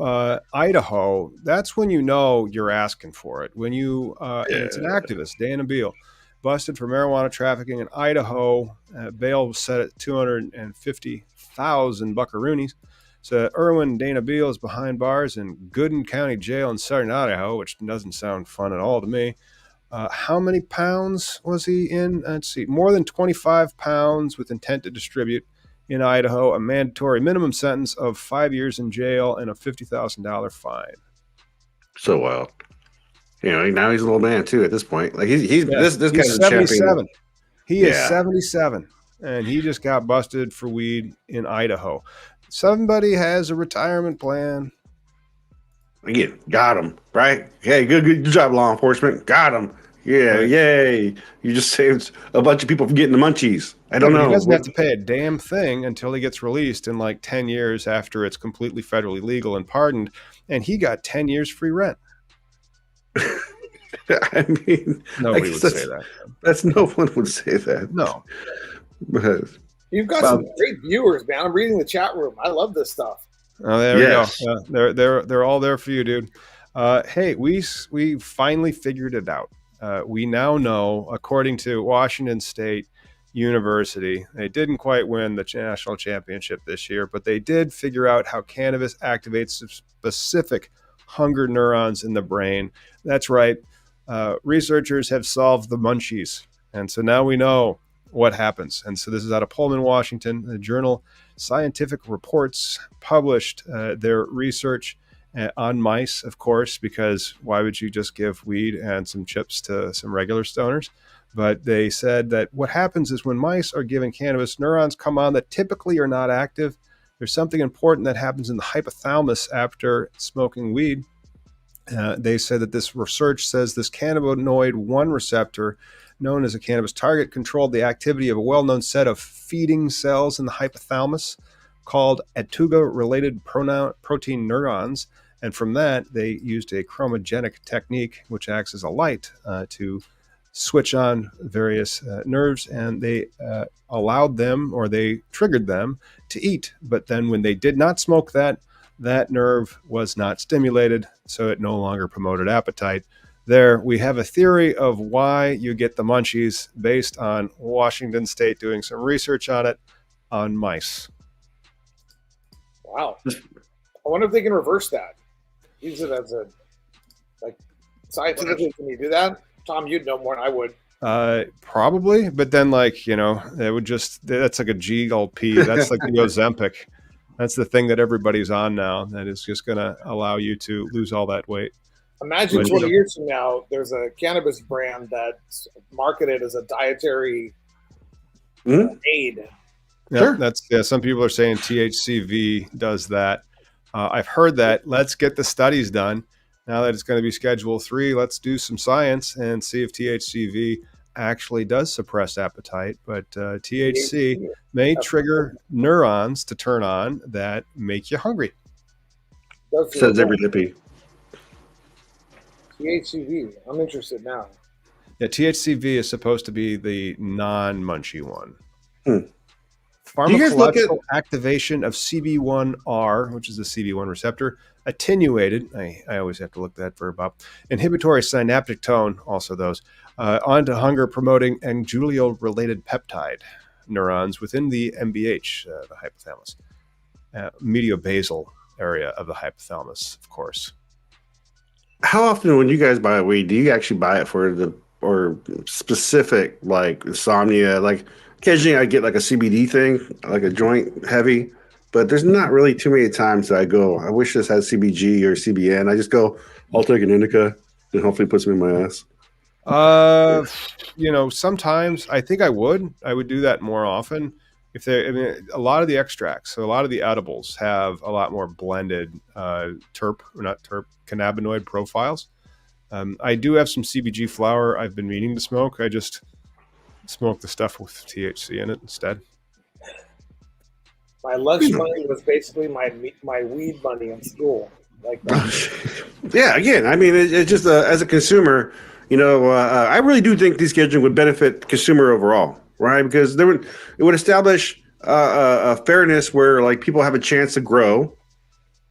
Idaho. That's when you're asking for it. When it's an activist, Dana Beal, busted for marijuana trafficking in Idaho. Bail was set at 250,000 buckaroonies. So Irwin Dana Beal is behind bars in Gooden County Jail in southern Idaho, which doesn't sound fun at all to me. How many pounds was he in? Let's see, more than 25 pounds with intent to distribute in Idaho, a mandatory minimum sentence of 5 years in jail and a $50,000 fine. So wild. Now he's a little man too at this point. This guy's 77. He is 77, and he just got busted for weed in Idaho. Somebody has a retirement plan. Again, got him, right? Hey, good job, law enforcement. Got him. Yeah, right. Yay. You just saved a bunch of people from getting the munchies. I don't know. He doesn't have to pay a damn thing until he gets released in 10 years after it's completely federally legal and pardoned. And he got 10 years free rent. Nobody would say that. No one would say that. No. But you've got some great viewers, man. I'm reading the chat room. I love this stuff. Oh, there we go. They're all there for you, dude. Hey, we finally figured it out. We now know, according to Washington State University, they didn't quite win the national championship this year, but they did figure out how cannabis activates specific hunger neurons in the brain. That's right. Researchers have solved the munchies. And so now we know what happens. And so this is out of Pullman, Washington. The journal Scientific Reports published their research on mice, of course, because why would you just give weed and some chips to some regular stoners? But they said that what happens is when mice are given cannabis, neurons come on that typically are not active. There's something important that happens in the hypothalamus after smoking weed. They said that this research says this cannabinoid 1 receptor, known as a cannabis target, controlled the activity of a well-known set of feeding cells in the hypothalamus called Atuga-related protein neurons. And from that, they used a chromogenic technique, which acts as a light to switch on various nerves, and they allowed them, or they triggered them, to eat. But then when they did not smoke that nerve was not stimulated, so it no longer promoted appetite. There, we have a theory of why you get the munchies based on Washington State doing some research on it on mice. Wow. I wonder if they can reverse that. Use it as scientifically, can you do that? Tom, you'd know more than I would. Probably, but then it would that's like a GLP. That's like the Ozempic. That's the thing that everybody's on now. That is just going to allow you to lose all that weight. Imagine 20 years from now, there's a cannabis brand that's marketed as a dietary aid. Yeah, sure. Some people are saying THCV does that. I've heard that. Let's get the studies done. Now that it's going to be Schedule 3, let's do some science and see if THCV actually does suppress appetite. But THC may trigger neurons to turn on that make you hungry. Does feel Says every good. hippie. THCV. I'm interested now. Yeah, THCV is supposed to be the non-munchy one. Hmm. Do you guys look at Pharmacological activation of CB1R, which is the CB1 receptor, attenuated. I always have to look that verb up. Inhibitory synaptic tone, also those, onto hunger promoting and Julio-related peptide neurons within the MBH, the hypothalamus, mediobasal area of the hypothalamus, of course. how often when you guys buy weed, do you actually buy it for the or specific like insomnia? Like occasionally I get like a CBD thing, like a joint heavy, but there's not really too many times that I go, I wish this had CBG or CBN. I just go, I'll take an indica and hopefully it puts me in my ass. Sometimes I think I would do that more often if a lot of the extracts, so a lot of the edibles have a lot more blended cannabinoid profiles. I do have some CBG flower I've been meaning to smoke. I just smoke the stuff with THC in it instead. My lunch money was basically my weed money in school. Like that. Yeah, again, I mean, it's just as a consumer, I really do think descheduling would benefit consumer overall, right? Because it would establish a fairness where like people have a chance to grow,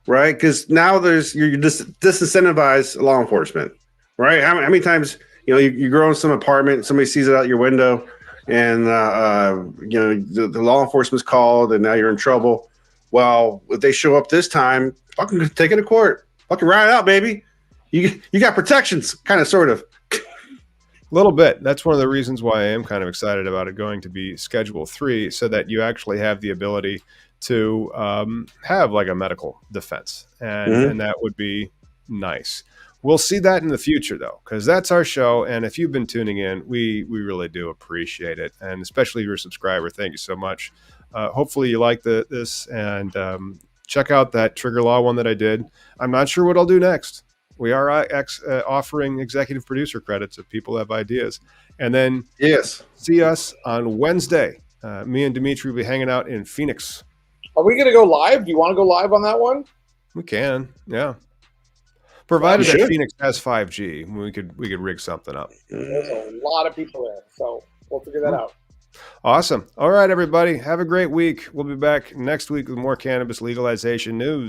right? Because now you're disincentivize law enforcement, right? How many times you grow in some apartment, somebody sees it out your window, and the law enforcement's called, and now you're in trouble. Well, if they show up this time, fucking take it to court, fucking ride it out, baby. You got protections, kind of, sort of. A little bit. That's one of the reasons why I am kind of excited about it going to be Schedule 3, so that you actually have the ability to have like a medical defense, and that would be nice. We'll see that in the future, though, because that's our show. And if you've been tuning in, we really do appreciate it, and especially if you're a subscriber, thank you so much. Hopefully you like this, and check out that trigger law one that I did. I'm not sure what I'll do next. We are offering executive producer credits if people have ideas. And then see us on Wednesday. Me and Dimitri will be hanging out in Phoenix. Are we going to go live? Do you want to go live on that one? We can, yeah. Provided that Phoenix has 5G, we could rig something up. There's a lot of people there, so we'll figure that out. Awesome. All right, everybody. Have a great week. We'll be back next week with more cannabis legalization news.